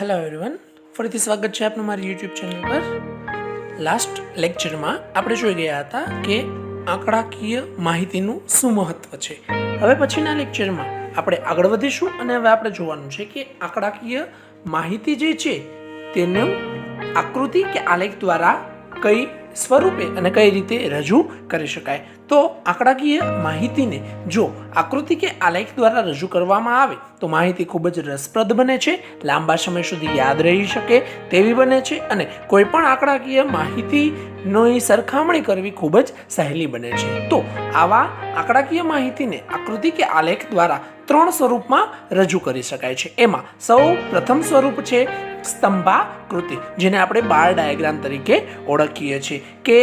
Hello everyone, ફરીથી સ્વાગત છે આપનું મારી યુટ્યુબ ચેનલ પર. લાસ્ટ લેક્ચરમાં આપણે જોઈ ગયા હતા કે આંકડાકીય માહિતીનું શું મહત્વ છે. હવે પછીના લેક્ચરમાં આપણે આગળ વધીશું અને હવે આપણે જોવાનું છે કે આંકડાકીય માહિતી જે છે તેનું આકૃતિ કે આલેખ દ્વારા કઈ સ્વરૂપે અને કઈ રીતે રજૂ કરી શકાય. તો આંકડાકીય માહિતીને જો આકૃતિ કે આલેખ દ્વારા રજૂ કરવામાં આવે તો માહિતી ખૂબ જ રસપ્રદ બને છે, લાંબા સમય સુધી યાદ રહી શકે તેવી બને છે અને કોઈ પણ આંકડાકીય માહિતીની સરખામણી કરવી ખૂબ જ સહેલી બને છે. તો આવા આંકડાકીય માહિતીને આકૃતિ કે આલેખ દ્વારા 3 સ્વરૂપમાં રજૂ કરી શકાય છે. એમાં સૌ પ્રથમ સ્વરૂપ છે સ્તંભાકૃતિ, જેને આપણે બાર ડાયાગ્રામ તરીકે ઓળખીએ છીએ. કે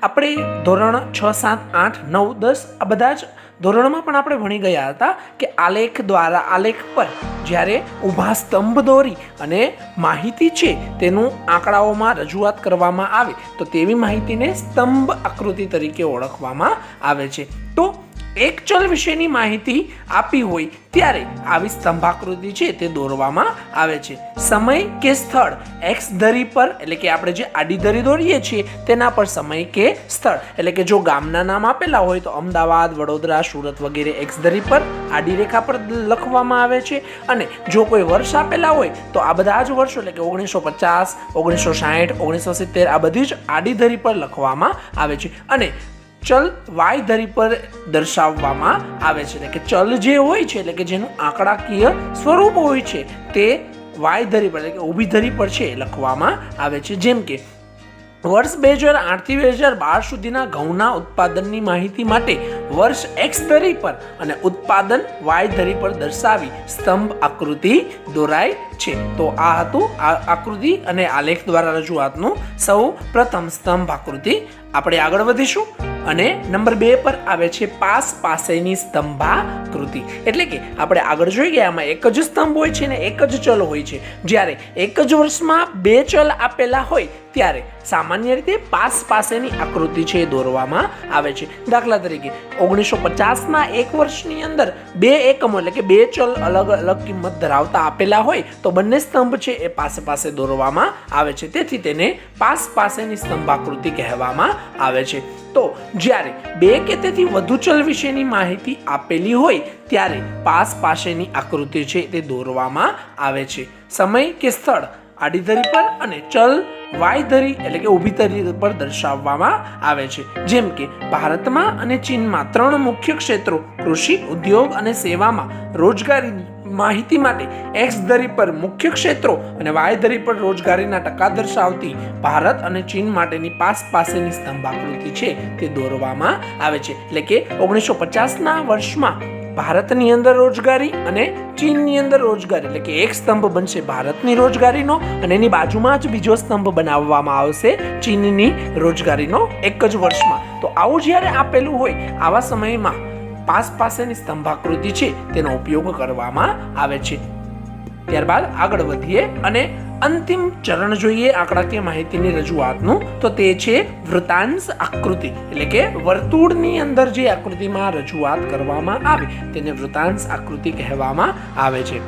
આપણે ધોરણ 6, 7, 8, 9, 10 આ બધા જ ધોરણમાં પણ આપણે ભણી ગયા હતા કે આલેખ દ્વારા આલેખ પર જ્યારે ઊભા સ્તંભ દોરી અને માહિતી છે તેનું આંકડાઓમાં રજૂઆત કરવામાં આવે તો તેવી માહિતીને સ્તંભ આકૃતિ તરીકે ઓળખવામાં આવે છે. તો એક ચલ વિશેની માહિતી આપી હોય ત્યારે આવી સ્તંભાકૃતિ છે તે દોરવામાં આવે છે. સમય કે સ્થળ એક્સ ધરી પર, એટલે કે આપણે જે આડી ધરી દોરીએ છીએ તેના પર સમય કે સ્થળ, એટલે કે જો ગામના નામ આપેલા હોય તો અમદાવાદ, વડોદરા, સુરત વગેરે એક્સ ધરી પર આડી રેખા પર લખવામાં આવે છે. અને જો કોઈ વર્ષ આપેલા હોય તો આ બધા જ વર્ષો, એટલે કે 1950, 1960, 1970 આ બધી જ આડી ધરી પર લખવામાં આવે છે. અને ચલ વાય ધરી પર દર્શાવવામાં આવે છે, એટલે કે ચલ જે હોય છે, એટલે કે જેનું આંકડાકીય સ્વરૂપ હોય છે તે વાય ધરી પર, એટલે કે ઊભી ધરી પર છે લખવામાં આવે છે. જેમ કે વર્ષ 2008 થી 2012 સુધીના ઘઉંના ઉત્પાદનની માહિતી માટે વર્ષ એક્સ ધરી પર અને ઉત્પાદન વાય ધરી પર દર્શાવી સ્તંભ આકૃતિ દોરાય છે. તો આ હતું આકૃતિ અને આલેખ દ્વારા રજૂઆતનું સૌ પ્રથમ સ્તંભ આકૃતિ. આપણે આગળ વધીશું અને નંબર 2 પર આવે છે પાસેની સ્તંભાકૃતિ. એટલે કે આપણે આગળ જોઈ ગયા એમાં એક જ સ્તંભ હોય છે ને એક જ ચલ હોય છે. જ્યારે એક જ વર્ષમાં 2 ચલ આપેલા હોય ત્યારે સામાન્ય રીતે પાસેની આકૃતિ છે એ દોરવામાં આવે છે. દાખલા તરીકે 1950ના એક વર્ષની અંદર 2 એકમો, એટલે કે 2 ચલ અલગ અલગ કિંમત ધરાવતા આપેલા હોય તો બંને સ્તંભ છે એ પાસે દોરવામાં આવે છે. તેથી તેને પાસેની સ્તંભાકૃતિ કહેવામાં આવે છે. તો જ્યારે 2 કે તેથી વધુ ચલ વિશેની માહિતી આપેલી હોય ત્યારે પાસેની આકૃતિ છે તે દોરવામાં આવે છે. સમય કે સ્થળ આડી ધરી પર અને ચલ વાય ધરી, એટલે કે ઊભી ધરી પર દર્શાવવામાં આવે છે. જેમ કે ભારતમાં અને ચીનમાં 3 મુખ્ય ક્ષેત્રો કૃષિ, ઉદ્યોગ અને સેવામાં રોજગારીની માહિતી માટે એક્સ ધરી પર મુખ્ય ક્ષેત્રો અને વાય ધરી પર રોજગારીના ટકા દર્શાવતી ભારત અને ચીન માટેની પાસેની સ્તંભાકૃતિ છે તે દોરવામાં આવે છે. એટલે કે 1950ના વર્ષમાં ભારતની અંદર રોજગારી અને ચીનની અંદર રોજગારી, એટલે કે એક સ્તંભ બનશે ભારતની રોજગારીનો અને એની બાજુમાં જ બીજો સ્તંભ બનાવવામાં આવશે ચીનની રોજગારીનો એક જ વર્ષમાં. તો આવું જ્યારે આપેલું હોય આવા સમયમાં પાસેની સ્તંભાકૃતિ છે તેનો ઉપયોગ કરવામાં આવે છે. ત્યારબાદ આગળ વધીએ અને અંતિમ ચરણ જોઈએ આંકડાકીય માહિતીની રજૂઆતનું. તો તે છે વૃત્તાંશ આકૃતિ, એટલે કે વર્તુળની અંદર જે આકૃતિમાં રજૂઆત કરવામાં આવે તેને વૃત્તાંશ આકૃતિ કહેવામાં આવે છે.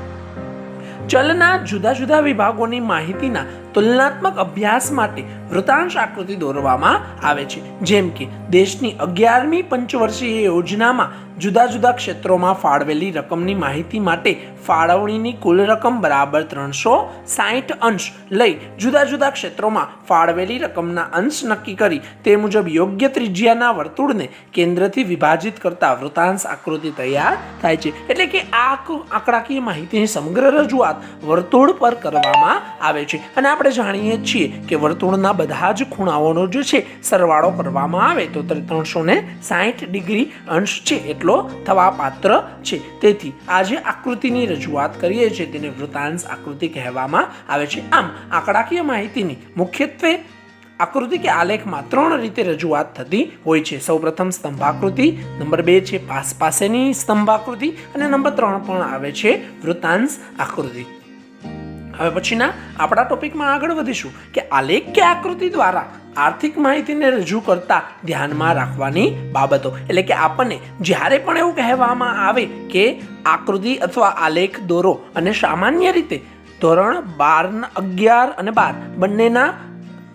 ચલના જુદા જુદા વિભાગોની માહિતીના તુલનાત્મક અભ્યાસ માટે વૃત્તાંશ આકૃતિ દોરવામાં આવે છે. જેમ કે દેશની 11મી પંચવર્ષીય યોજનામાં જુદા જુદા ક્ષેત્રોમાં ફાળવેલી રકમની માહિતી માટે ફાળવણીની કુલ રકમ બરાબર 360 અંશ લઈ જુદા જુદા ક્ષેત્રોમાં ફાળવેલી રકમના અંશ નક્કી કરી તે મુજબ યોગ્ય ત્રિજ્યાના વર્તુળને કેન્દ્રથી વિભાજિત કરતા વૃત્તાંશ આકૃતિ તૈયાર થાય છે. એટલે કે આ આંકડાકીય માહિતીની સમગ્ર રજૂઆત વર્તુળ પર કરવામાં આવે છે. અને આપણે જાણીએ છીએ કે વર્તુળના બધા જ ખૂણાઓનો જે છે સરવાળો કરવામાં આવે તો 360 ડિગ્રી અંશ છે એટલો થવા પાત્ર છે. તેથી આ જે આકૃતિની રજૂઆત કરીએ છીએ તેને વૃત્તાંશ આકૃતિ કહેવામાં આવે છે. આમ આંકડાકીય માહિતીની મુખ્યત્વે આકૃતિ કે આલેખમાં 3 રીતે રજૂઆત થતી હોય છે. સૌપ્રથમ સ્તંભાકૃતિ, નંબર 2 છે પાસેની સ્તંભાકૃતિ અને નંબર 3 પણ આવે છે વૃત્તાંશ આકૃતિ. હવે પછીના આપણા ટોપિકમાં આગળ વધીશું કે આલેખ કે આકૃતિ દ્વારા આર્થિક માહિતીને રજૂ કરતા ધ્યાનમાં રાખવાની બાબતો. એટલે કે આપણને જ્યારે પણ એવું કહેવામાં આવે કે આકૃતિ અથવા આલેખ દોરો અને સામાન્ય રીતે ધોરણ 12, 11 અને 12 બંનેના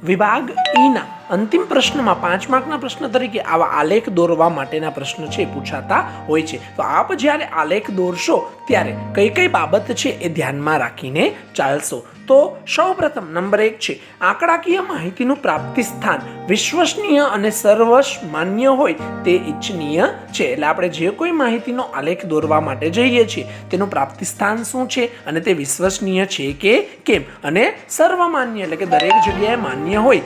વિભાગ ઈના અંતિમ પ્રશ્નમાં 5 માર્કના પ્રશ્ન તરીકે આવા આલેખ દોરવા માટેના પ્રશ્ન છે પૂછાતા હોય છે. તો આપ જ્યારે આલેખ દોરશો ત્યારે કઈ કઈ બાબત છે એ ધ્યાનમાં રાખીને ચાલશો. તો સૌપ્રથમ નંબર 1 છે આંકડાકીય માહિતીનું પ્રાપ્તિ સ્થાન વિશ્વસનીય અને સર્વમાન્ય હોય તે ઈચ્છનીય છે. એટલે આપણે જે કોઈ માહિતીનો આલેખ દોરવા માટે જઈએ છીએ તેનું પ્રાપ્તિ સ્થાન શું છે અને તે વિશ્વસનીય છે કે કેમ, અને સર્વમાન્ય એટલે કે દરેક જગ્યાએ માન્ય હોય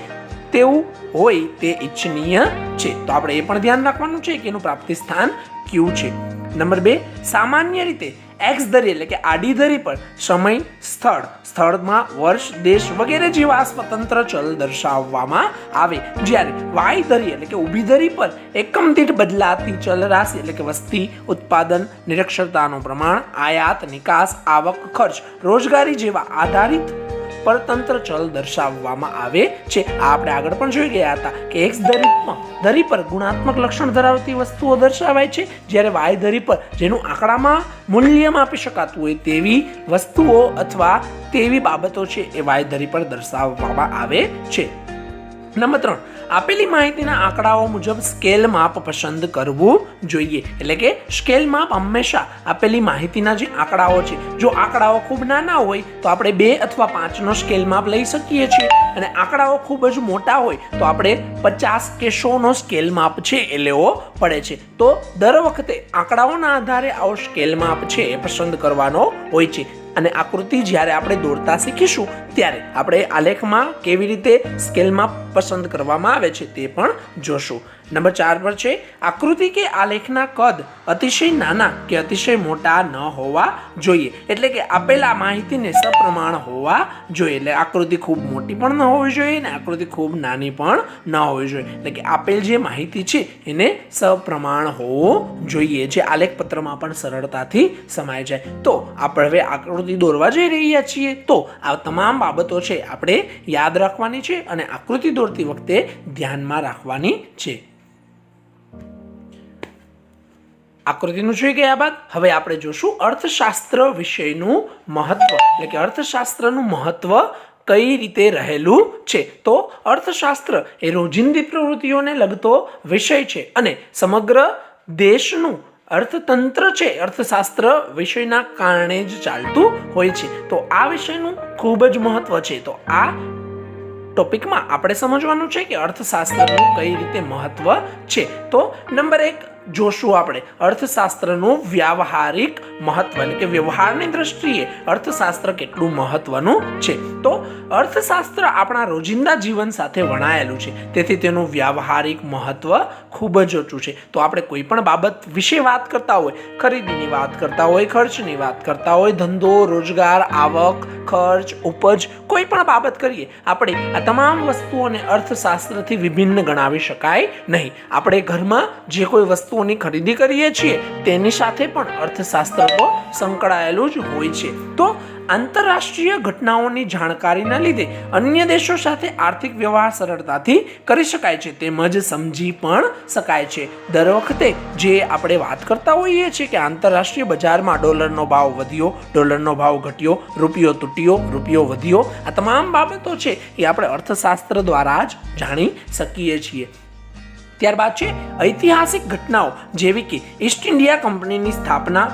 તેવું હોય તે ઈચ્છનીય છે. તો આપણે એ પણ ધ્યાન રાખવાનું છે કે એનું પ્રાપ્તિ સ્થાન કયું છે. નંબર 2, સામાન્ય રીતે એક્સ ધરી એટલે કે આડી ધરી પર સમય, સ્થળમાં વર્ષ, દેશ વગેરે જેવા સ્વતંત્ર ચલ દર્શાવવામાં આવે, જ્યારે વાય ધરી એટલે કે ઊભી ધરી પર એકમ દીઠ બદલાતી ચલ રાશિ એટલે કે વસ્તી, ઉત્પાદન, નિરક્ષરતાનું પ્રમાણ, આયાત, નિકાસ, આવક, ખર્ચ, રોજગારી જેવા આધારિત પરતંત્ર ચલ દર્શાવવામાં આવે છે. આ આપણે આગળ પણ જોઈ ગયા હતા કે એક્સ ધરી પર ગુણાત્મક લક્ષણ ધરાવતી વસ્તુઓ દર્શાવાય છે, જ્યારે વાય ધરી પર જેનું આંકડામાં મૂલ્ય માપી શકાતું હોય તેવી વસ્તુઓ અથવા તેવી બાબતો છે એ વાય ધરી પર દર્શાવવામાં આવે છે. નંબર 3, આપેલી માહિતીના આંકડાઓ મુજબ સ્કેલ માપ પસંદ કરવું જોઈએ. એટલે કે સ્કેલ માપ હંમેશા આપેલી માહિતીના જે આંકડાઓ છે, જો આંકડાઓ ખૂબ નાના હોય તો આપણે 2 અથવા 5 નો સ્કેલ માપ લઈ શકીએ છીએ, અને આંકડાઓ ખૂબ જ મોટા હોય તો આપણે 50 કે 100 નો સ્કેલ માપ છે એ લેવો પડે છે. તો દર વખતે આંકડાઓના આધારે આવો સ્કેલ માપ છે એ પસંદ કરવાનો હોય છે. અને આકૃતિ જ્યારે આપણે દોરતા શીખીશું ત્યારે આપણે આલેખમાં કેવી રીતે સ્કેલ માપ પસંદ કરવામાં આવે છે તે પણ જોશું. નંબર 4 પર છે આકૃતિ કે આલેખના કદ અતિશય નાના કે અતિશય મોટા ન હોવા જોઈએ. એટલે કે આપેલા માહિતીને સપ્રમાણ હોવા જોઈએ. એટલે આકૃતિ ખૂબ મોટી પણ ન હોવી જોઈએ અને આકૃતિ ખૂબ નાની પણ ન હોવી જોઈએ. એટલે કે આપેલ જે માહિતી છે એને સપ્રમાણ હોવું જોઈએ, જે આલેખ પત્રમાં પણ સરળતાથી સમાઈ જાય. તો આપણે હવે આકૃતિ દોરવા જઈ રહ્યા છીએ, તો આ તમામ બાબતો છે આપણે યાદ રાખવાની છે અને આકૃતિ દોરતી વખતે ધ્યાનમાં રાખવાની છે. આકૃતિનું જોઈ ગયા બાદ હવે આપણે જોશું અર્થશાસ્ત્ર વિષયનું મહત્વ, એટલે કે અર્થશાસ્ત્રનું મહત્વ કઈ રીતે રહેલું છે. તો અર્થશાસ્ત્ર એ રોજિંદી પ્રવૃત્તિઓને લગતો વિષય છે અને સમગ્ર દેશનું અર્થતંત્ર છે અર્થશાસ્ત્ર વિષયના કારણે જ ચાલતું હોય છે. તો આ વિષયનું ખૂબ જ મહત્વ છે. તો આ ટોપિકમાં આપણે સમજવાનું છે કે અર્થશાસ્ત્રનું કઈ રીતે મહત્વ છે. તો નંબર 1 જોશું આપણે અર્થશાસ્ત્રનું વ્યાવહારિક મહત્વ, એટલે કે વ્યવહારની દ્રષ્ટિએ અર્થશાસ્ત્ર કેટલું મહત્વનું છે. તો અર્થશાસ્ત્ર આપણા રોજિંદા જીવન સાથે વણાયેલું છે, તેથી તેનું વ્યાવહારિક મહત્વ ખૂબ જ ઓછું છે. તો આપણે કોઈ પણ બાબત વિશે વાત કરતા હોય, ખરીદીની વાત કરતા હોય, ખર્ચની વાત કરતા હોય, ધંધો, રોજગાર, આવક, ખર્ચ, ઉપજ, કોઈ પણ બાબત કરીએ, આપણે આ તમામ વસ્તુઓને અર્થશાસ્ત્રથી વિભિન્ન ગણાવી શકાય નહીં. આપણે ઘરમાં જે કોઈ વસ્તુઓની ખરીદી કરીએ છીએ તેની સાથે પણ અર્થશાસ્ત્ર તો સંકળાયેલું જ હોય છે. તો આંતરરાષ્ટ્રીય ઘટનાઓની જાણકારીના લીધે અન્ય દેશો સાથે આર્થિક વ્યવહાર સરળતાથી કરી શકાય છે, તેમજ સમજી પણ શકાય છે. દર વખતે જે આપણે વાત કરતા હોઈએ છીએ કે આંતરરાષ્ટ્રીય બજારમાં ડોલરનો ભાવ વધ્યો, ડોલરનો ભાવ ઘટ્યો, રૂપિયો તૂટ્યો, રૂપિયો વધ્યો, આ તમામ બાબતો છે એ આપણે અર્થશાસ્ત્ર દ્વારા જ જાણી શકીએ છીએ. ત્યારબાદ છે ઐતિહાસિક ઘટનાઓ, જેવી કે ઈસ્ટ ઇન્ડિયા કંપનીની સ્થાપના,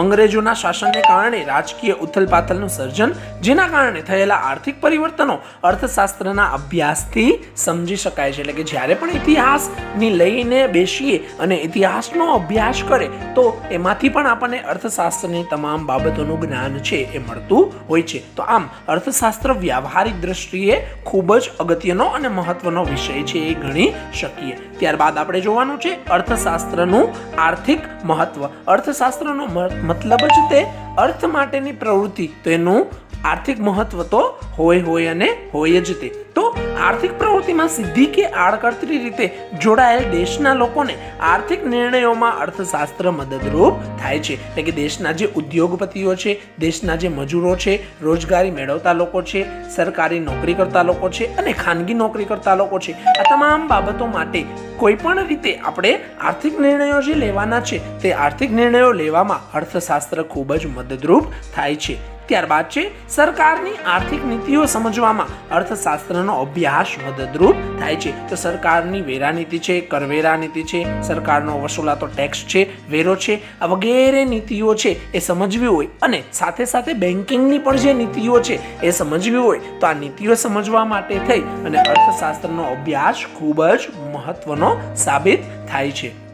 અંગ્રેજોના શાસનને કારણે રાજકીય ઉથલપાથલનું સર્જન, જેના કારણે થયેલા આર્થિક પરિવર્તનો અર્થશાસ્ત્રના અભ્યાસથી સમજી શકાય છે. એટલે કે જ્યારે પણ ઇતિહાસની લઈને બેસીએ અને ઇતિહાસનો અભ્યાસ કરે તો એમાંથી પણ આપણને અર્થશાસ્ત્રની તમામ બાબતોનું જ્ઞાન છે એ મળતું હોય છે. તો આમ અર્થશાસ્ત્ર વ્યવહારિક દ્રષ્ટિએ ખૂબ જ અગત્યનો અને મહત્વનો વિષય છે એ ગણી શકીએ. ત્યારબાદ આપણે જોવાનું છે અર્થશાસ્ત્રનું આર્થિક મહત્વ. અર્થશાસ્ત્રનો મતલબ જ તે અર્થ માટેની પ્રવૃત્તિ, તો એનું આર્થિક મહત્વ તો હોય અને હોય જ તે. તો આર્થિક પ્રવૃત્તિમાં સીધી કે આડકતરી રીતે જોડાયેલ દેશના લોકોને આર્થિક નિર્ણયોમાં અર્થશાસ્ત્ર મદદરૂપ થાય છે. એટલે કે દેશના જે ઉદ્યોગપતિઓ છે, દેશના જે મજૂરો છે, રોજગારી મેળવતા લોકો છે, સરકારી નોકરી કરતા લોકો છે અને ખાનગી નોકરી કરતા લોકો છે, આ તમામ બાબતો માટે કોઈ પણ રીતે આપણે આર્થિક નિર્ણયો જે લેવાના છે તે આર્થિક નિર્ણયો લેવામાં અર્થશાસ્ત્ર ખૂબ જ મદદરૂપ થાય છે. ત્યારબાદ છે સરકારની આર્થિક નીતિઓ સમજવામાં અર્થશાસ્ત્રનો અભ્યાસ મદદરૂપ થાય છે. તો સરકારની વેરા નીતિ છે, કરવેરા નીતિ છે, સરકારનો વસૂલાતો ટેક્સ છે, વેરો છે, આ વગેરે નીતિઓ છે એ સમજવી હોય અને સાથે સાથે બેન્કિંગની પણ જે નીતિઓ છે એ સમજવી હોય તો આ નીતિઓ સમજવા માટે થઈ અને અર્થશાસ્ત્રનો અભ્યાસ ખૂબ જ મહત્વનો સાબિત થાય છે.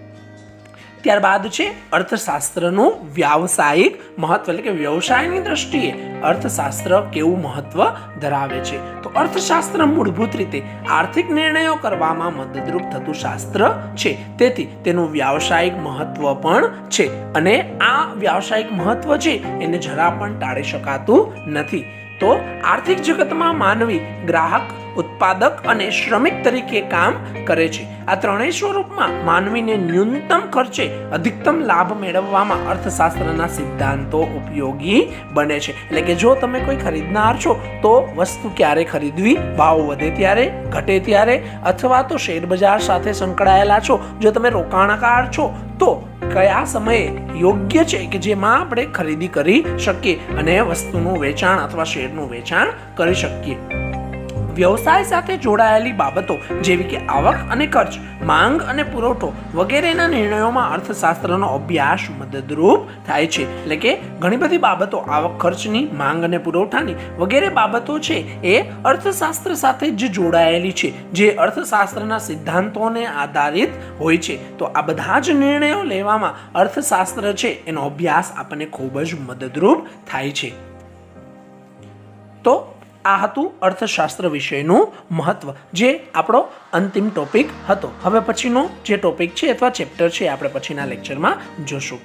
ત્યારબાદ છે અર્થશાસ્ત્રનું વ્યાવસાયિક મહત્વ, એટલે કે વ્યવસાયની દ્રષ્ટિએ અર્થશાસ્ત્ર કેવું મહત્વ ધરાવે છે. તો અર્થશાસ્ત્ર મૂળભૂત રીતે આર્થિક નિર્ણયો કરવામાં મદદરૂપ થતું શાસ્ત્ર છે. તેથી તેનું વ્યાવસાયિક મહત્વ પણ છે અને આ વ્યાવસાયિક મહત્વ છે એને જરા પણ ટાળી શકાતું નથી. તો આર્થિક જગતમાં માનવી ગ્રાહક, ઉત્પાદક અને શ્રમિક તરીકે કામ કરે છે. આ ત્રણેય સ્વરૂપમાં માનવીને ન્યૂનતમ ખર્ચે અધિકતમ લાભ મેળવવામાં અર્થશાસ્ત્રના સિદ્ધાંતો ઉપયોગી બને છે. એટલે કે જો તમે કોઈ ખરીદનાર છો તો વસ્તુ ક્યારે ખરીદવી, ભાવ વધે ત્યારે, ઘટે ત્યારે, અથવા તો શેર બજાર સાથે સંકળાયેલા છો, જો તમે રોકાણકાર છો તો કયા સમયે યોગ્ય છે કે જેમાં આપણે ખરીદી કરી શકીએ અને વસ્તુનું વેચાણ અથવા શેરનું વેચાણ કરી શકીએ. વ્યવસાય સાથે જોડાયેલી બાબતો જેવી કે આવક અને ખર્ચ, માંગ અને પુરવઠો વગેરેના નિર્ણયોમાં અર્થશાસ્ત્રનો અભ્યાસ મદદરૂપ થાય છે. એટલે કે ઘણી બધી બાબતો, આવક ખર્ચની, માંગ અને પુરવઠાની વગેરે બાબતો છે એ અર્થશાસ્ત્ર સાથે જ જોડાયેલી છે, જે અર્થશાસ્ત્રના સિદ્ધાંતોને આધારિત હોય છે. તો આ બધા જ નિર્ણયો લેવામાં અર્થશાસ્ત્ર છે એનો અભ્યાસ આપણને ખૂબ જ મદદરૂપ થાય છે. તો આ હતું અર્થશાસ્ત્ર વિષયનું મહત્વ, જે આપણો અંતિમ ટોપિક હતો. હવે પછીનો જે ટોપિક છે અથવા ચેપ્ટર છે આપણે પછીના લેક્ચરમાં જોશું.